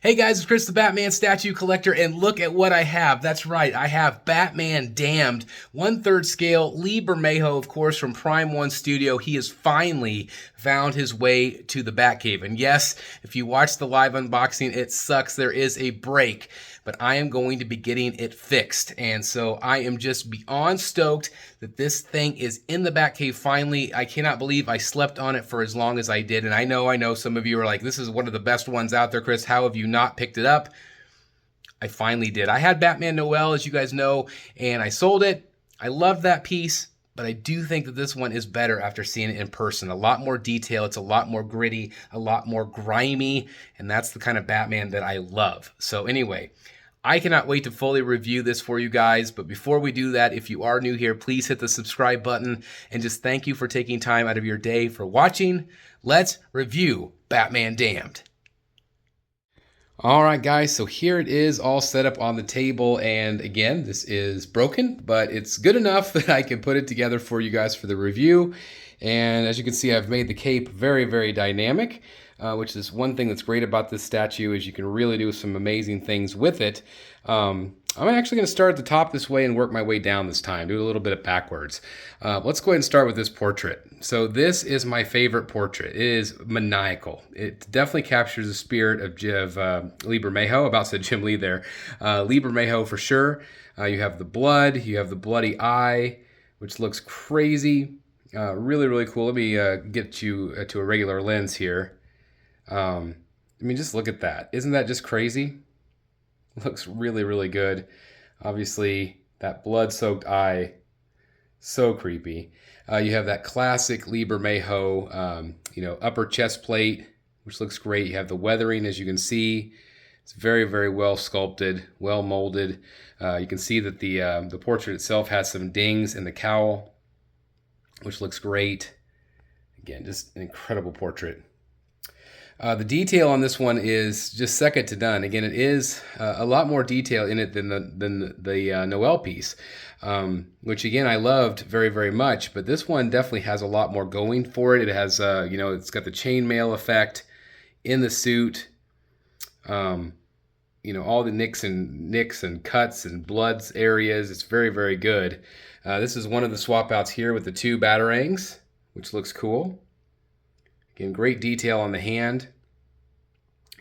Hey guys, it's Chris the Batman statue collector, and look at what I have. That's right, I have Batman Damned, 1/3 scale, Lee Bermejo, of course, from Prime One Studio. He has finally found his way to the Batcave. And yes, if you watch the live unboxing, it sucks. There is a break, but I am going to be getting it fixed. And so I am just beyond stoked that this thing is in the Batcave finally. I cannot believe I slept on it for as long as I did. And I know some of you are like, this is one of the best ones out there, Chris. How have you not picked it up? I finally did. I had Batman Noel, as you guys know, and I sold it. I loved that piece, but I do think that this one is better after seeing it in person. A lot more detail. It's a lot more gritty, a lot more grimy, and that's the kind of Batman that I love. So anyway, I cannot wait to fully review this for you guys, but before we do that, if you are new here, please hit the subscribe button, and just thank you for taking time out of your day for watching. Let's review Batman Damned. All right, guys, so here it is all set up on the table, and again, this is broken, but it's good enough that I can put it together for you guys for the review. And as you can see, I've made the cape very, very dynamic, which is one thing that's great about this statue is you can really do some amazing things with it. I'm actually going to start at the top this way and work my way down this time, do a little bit of backwards. Let's go ahead and start with this portrait. So this is my favorite portrait. It is maniacal. It definitely captures the spirit of Lee Bermejo. About said Jim Lee there. Lee Bermejo for sure. You have the blood, you have the bloody eye, which looks crazy. Really, really cool. Let me get you to a regular lens here. I mean, just look at that. Isn't that just crazy? Looks really, really good. Obviously, that blood-soaked eye, so creepy. You have that classic Lee Bermejo, upper chest plate, which looks great. You have the weathering, as you can see. It's very, very well sculpted, well molded. You can see that the portrait itself has some dings in the cowl, which looks great. Again, just an incredible portrait. The detail on this one is just second to none. Again, it is a lot more detail in it than the Noel piece, which again I loved very, very much. But this one definitely has a lot more going for it. It has, it's got the chainmail effect in the suit. All the nicks and cuts and bloods areas. It's very, very good. This is one of the swap outs here with the two batarangs, which looks cool. Again, great detail on the hand.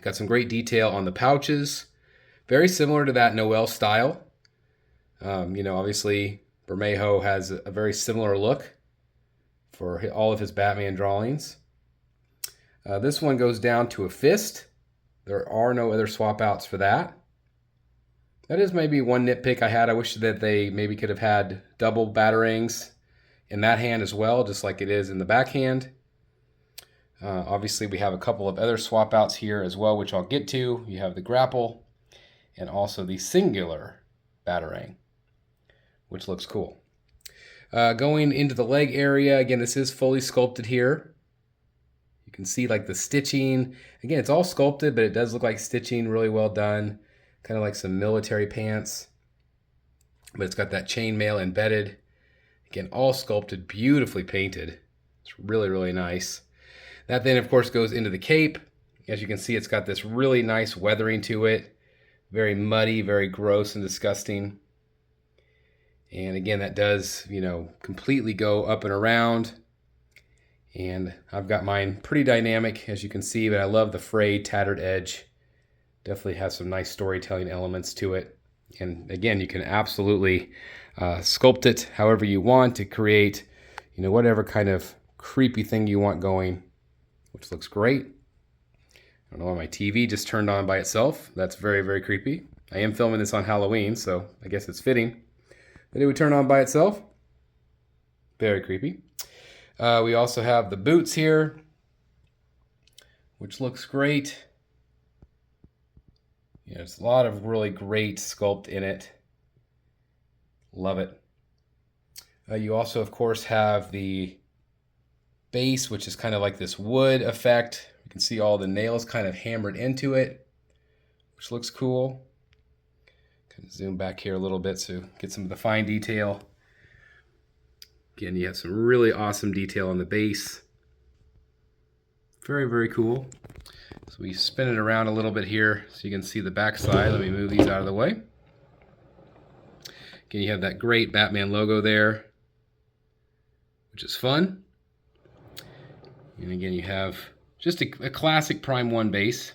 Got some great detail on the pouches. Very similar to that Noel style. Obviously, Bermejo has a very similar look for all of his Batman drawings. This one goes down to a fist. There are no other swap outs for that. That is maybe one nitpick I had. I wish that they maybe could have had double batarangs in that hand as well, just like it is in the backhand. Obviously, we have a couple of other swap outs here as well, which I'll get to. You have the grapple and also the singular batarang, which looks cool. Going into the leg area, again, this is fully sculpted here. You can see like the stitching. Again, it's all sculpted, but it does look like stitching, really well done. Kind of like some military pants. But it's got that chainmail embedded. Again, all sculpted, beautifully painted. It's really, really nice. That then, of course, goes into the cape. As you can see, it's got this really nice weathering to it. Very muddy, very gross and disgusting. And again, that does, completely go up and around. And I've got mine pretty dynamic, as you can see, but I love the frayed, tattered edge. Definitely has some nice storytelling elements to it. And again, you can absolutely sculpt it however you want to create, whatever kind of creepy thing you want going, which looks great. I don't know why my TV just turned on by itself. That's very, very creepy. I am filming this on Halloween, so I guess it's fitting that it would turn on by itself. Very creepy. We also have the boots here, which looks great. There's a lot of really great sculpt in it. Love it. You also, of course, have the base, which is kind of like this wood effect. You can see all the nails kind of hammered into it, which looks cool. Kind of zoom back here a little bit so get some of the fine detail. Again, you have some really awesome detail on the base. Very, very cool. So we spin it around a little bit here so you can see the back side. Let me move these out of the way. Again, you have that great Batman logo there, which is fun. And again, you have just a classic Prime 1 base.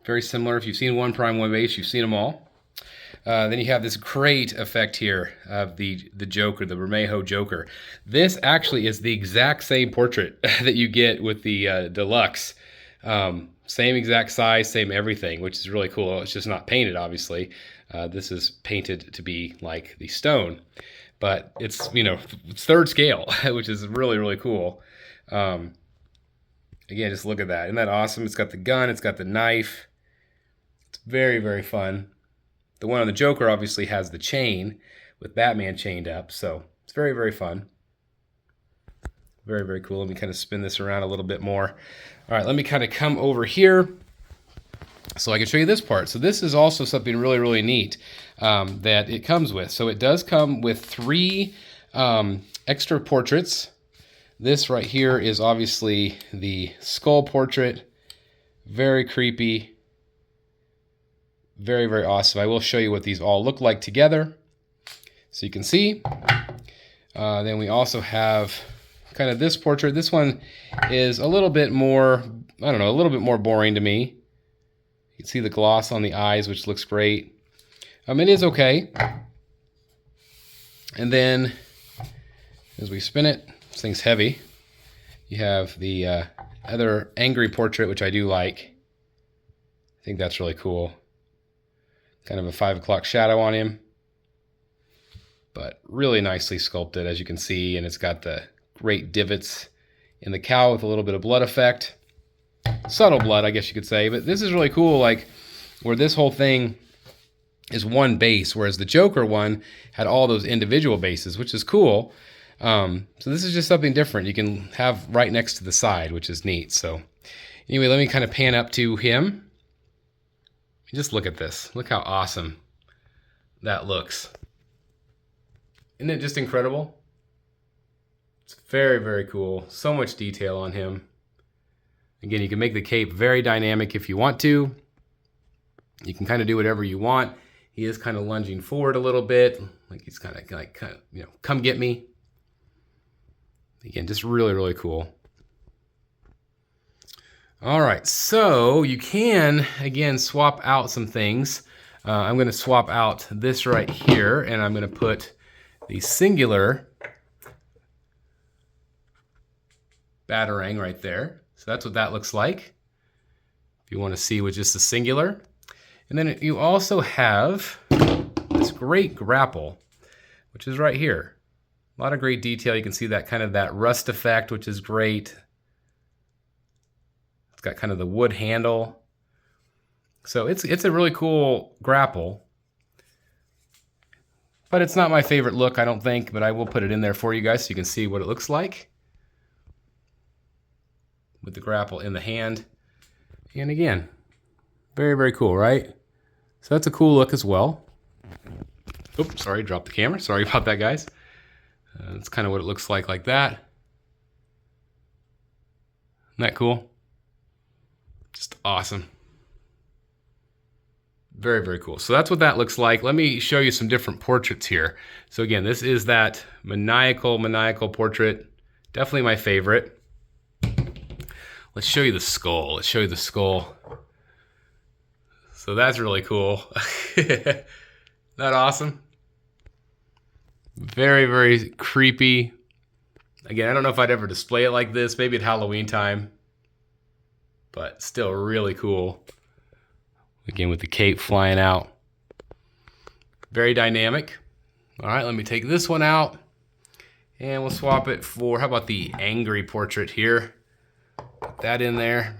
Very similar. If you've seen one Prime 1 base, you've seen them all. Then you have this great effect here of the Joker, the Bermejo Joker. This actually is the exact same portrait that you get with the Deluxe. Same exact size, same everything, which is really cool. It's just not painted, obviously. This is painted to be like the stone. But it's, you know, it's third scale, which is really, really cool. Again, just look at that. Isn't that awesome? It's got the gun, it's got the knife. It's very, very fun. The one on the Joker obviously has the chain with Batman chained up, so it's very, very fun. Very, very cool. Let me kind of spin this around a little bit more. All right, let me kind of come over here so I can show you this part. So this is also something really, really neat that it comes with. So it does come with 3 extra portraits. This right here is obviously the skull portrait. Very creepy. Very, very awesome. I will show you what these all look like together so you can see. Then we also have kind of this portrait. This one is a little bit more, I don't know, a little bit more boring to me. You can see the gloss on the eyes, which looks great. It is okay. And then as we spin it, this thing's heavy. You have the other angry portrait, which I do like. I think that's really cool. Kind of a 5 o'clock shadow on him. But really nicely sculpted, as you can see. And it's got the great divots in the cowl with a little bit of blood effect. Subtle blood, I guess you could say. But this is really cool, like, where this whole thing is one base, whereas the Joker one had all those individual bases, which is cool. So this is just something different you can have right next to the side, which is neat. So anyway, let me kind of pan up to him. Just look at this. Look how awesome that looks. Isn't it just incredible? It's very, very cool. So much detail on him. Again, you can make the cape very dynamic if you want to. You can kind of do whatever you want. He is kind of lunging forward a little bit, like he's kind of like, you know, come get me. Again, just really, really cool. All right, so you can, again, swap out some things. I'm going to swap out this right here, and I'm going to put the singular Batarang right there. So that's what that looks like, if you want to see with just the singular. And then you also have this great grapple, which is right here. A lot of great detail. You can see that kind of that rust effect, which is great. It's got kind of the wood handle. So it's a really cool grapple. But it's not my favorite look, I don't think, but I will put it in there for you guys so you can see what it looks like with the grapple in the hand. And again, very, very cool, right? So that's a cool look as well. Oops, sorry, dropped the camera. Sorry about that, guys. That's kind of what it looks like that. Isn't that cool? Just awesome. Very, very cool. So that's what that looks like. Let me show you some different portraits here. So again, this is that maniacal portrait. Definitely my favorite. Let's show you the skull. Let's show you the skull. So that's really cool. Isn't that awesome? Very, very creepy. Again, I don't know if I'd ever display it like this, maybe at Halloween time, but still really cool. Again, with the cape flying out. Very dynamic. All right, let me take this one out and we'll swap it for, how about the angry portrait here? Put that in there.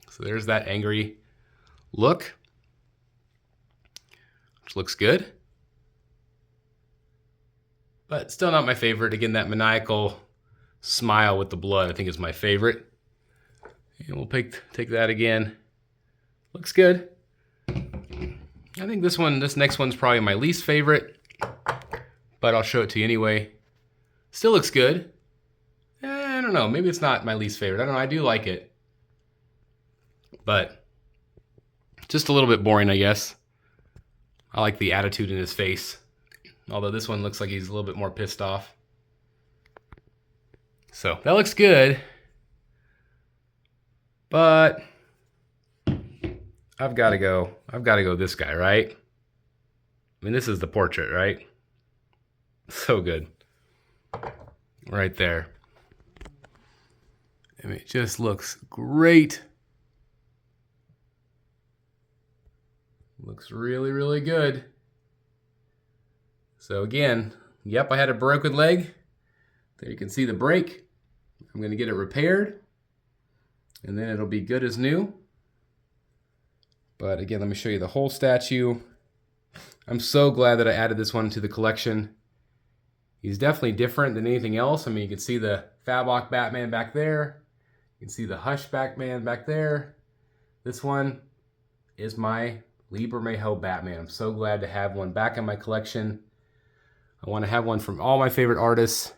So there's that angry look, which looks good. But still not my favorite. Again, that maniacal smile with the blood, I think, is my favorite. And we'll take that again. Looks good. I think this next one's probably my least favorite, but I'll show it to you anyway. Still looks good. I don't know. Maybe it's not my least favorite. I don't know. I do like it. But just a little bit boring, I guess. I like the attitude in his face. Although this one looks like he's a little bit more pissed off. So that looks good. But I've got to go this guy, right? I mean, this is the portrait, right? So good. Right there. I mean, it just looks great. Looks really, really good. So again, yep, I had a broken leg. There you can see the break. I'm going to get it repaired. And then it'll be good as new. But again, let me show you the whole statue. I'm so glad that I added this one to the collection. He's definitely different than anything else. I mean, you can see the Fabok Batman back there. You can see the Hush Batman back there. This one is my Lee Bermejo Batman. I'm so glad to have one back in my collection. I want to have one from all my favorite artists.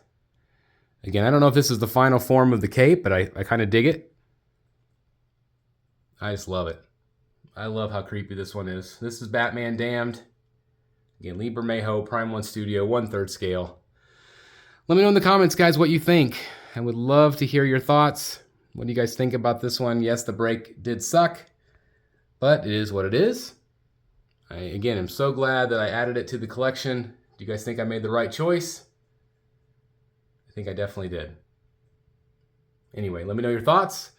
Again, I don't know if this is the final form of the cape, but I kind of dig it. I just love it. I love how creepy this one is. This is Batman Damned. Again, Lee Bermejo, Prime 1 Studio, 1/3 scale. Let me know in the comments, guys, what you think. I would love to hear your thoughts. What do you guys think about this one? Yes, the break did suck, but it is what it is. Again, I'm so glad that I added it to the collection. Do you guys think I made the right choice? I think I definitely did. Anyway, let me know your thoughts.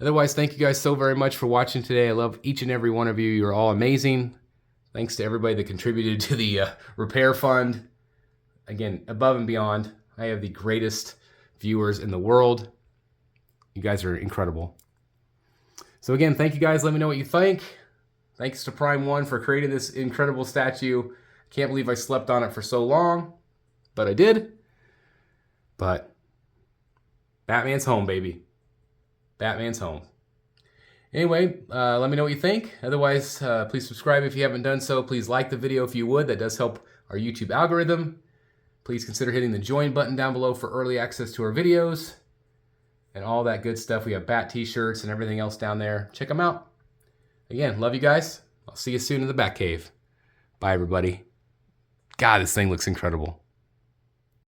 Otherwise, thank you guys so very much for watching today. I love each and every one of you. You're all amazing. Thanks to everybody that contributed to the repair fund. Again, above and beyond, I have the greatest viewers in the world. You guys are incredible. So again, thank you guys. Let me know what you think. Thanks to Prime 1 for creating this incredible statue. Can't believe I slept on it for so long, but I did. But Batman's home, baby. Batman's home. Anyway, let me know what you think. Otherwise, please subscribe if you haven't done so. Please like the video if you would. That does help our YouTube algorithm. Please consider hitting the join button down below for early access to our videos and all that good stuff. We have bat t-shirts and everything else down there. Check them out. Again, love you guys. I'll see you soon in the Batcave. Bye, everybody. God, this thing looks incredible.